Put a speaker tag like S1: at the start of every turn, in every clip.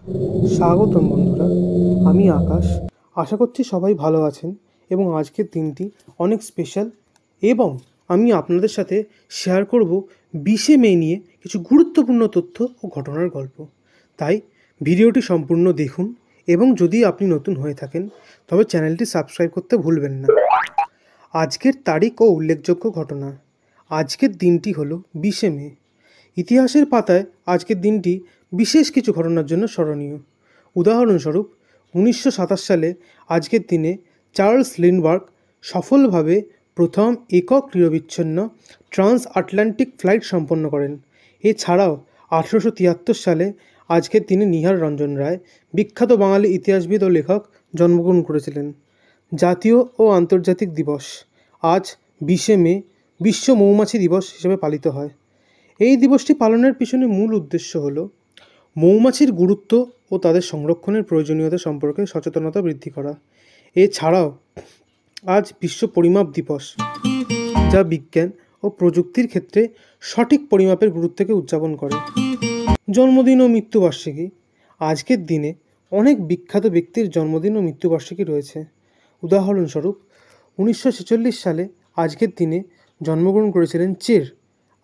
S1: স্বাগতম বন্ধুরা, আমি আকাশ। আশা করছি সবাই ভালো আছেন এবং আজকের দিনটি অনেক স্পেশাল। এবং আমি আপনাদের সাথে শেয়ার করব 20শে মে নিয়ে কিছু গুরুত্বপূর্ণ তথ্য ও ঘটনার গল্প। তাই ভিডিওটি সম্পূর্ণ দেখুন এবং যদি আপনি নতুন হয়ে থাকেন তবে চ্যানেলটি সাবস্ক্রাইব করতে ভুলবেন না। আজকের তারিখ ও উল্লেখযোগ্য ঘটনা। আজকের দিনটি হলো 20শে মে। ইতিহাসের পাতায় আজকের দিনটি বিশেষ কিছু ঘটনার জন্য স্মরণীয়। উদাহরণস্বরূপ 1927 সালে আজকের দিনে চার্লস লিন্ডবার্গ সফলভাবে প্রথম একক নিরবিচ্ছিন্ন ট্রান্স আটলান্টিক ফ্লাইট সম্পন্ন করেন। এছাড়াও 1873 সালে আজকের দিনে নিহার রঞ্জন রায়, বিখ্যাত বাঙালি ইতিহাসবিদ ও লেখক, জন্মগ্রহণ করেছিলেন। জাতীয় ও আন্তর্জাতিক দিবস। আজ 20শে মে বিশ্ব মৌমাছি দিবস হিসেবে পালিত হয়। এই দিবসটি পালনের পিছনে মূল উদ্দেশ্য হল মৌমাছির গুরুত্ব ও তাদের সংরক্ষণের প্রয়োজনীয়তা সম্পর্কে সচেতনতা বৃদ্ধি করা। এছাড়াও আজ বিশ্ব পরিমাপ দিবস, যা বিজ্ঞান ও প্রযুক্তির ক্ষেত্রে সঠিক পরিমাপের গুরুত্বকে উদযাপন করে। জন্মদিন ও মৃত্যুবার্ষিকী। আজকের দিনে অনেক বিখ্যাত ব্যক্তির জন্মদিন ও মৃত্যুবার্ষিকী রয়েছে। উদাহরণস্বরূপ 1946 সালে আজকের দিনে জন্মগ্রহণ করেছিলেন চের,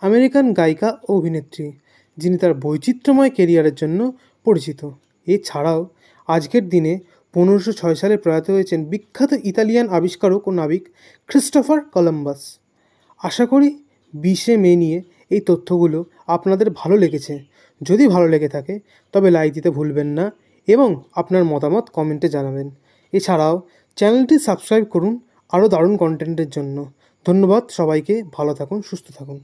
S1: আমেরিকান গায়িকা ও অভিনেত্রী, যিনি তার বৈচিত্র্যময় কেরিয়ারের জন্য পরিচিত। এছাড়াও আজকের দিনে 1506 সালে প্রয়াত হয়েছেন বিখ্যাত ইতালিয়ান আবিষ্কারক ও নাবিক ক্রিস্টোফার কলম্বাস। আশা করি 20শে মে নিয়ে এই তথ্যগুলো আপনাদের ভালো লেগেছে। যদি ভালো লেগে থাকে তবে লাইক দিতে ভুলবেন না এবং আপনার মতামত কমেন্টে জানাবেন। এছাড়াও চ্যানেলটি সাবস্ক্রাইব করুন আরও দারুণ কন্টেন্টের জন্য। ধন্যবাদ সবাইকে। ভালো থাকুন, সুস্থ থাকুন।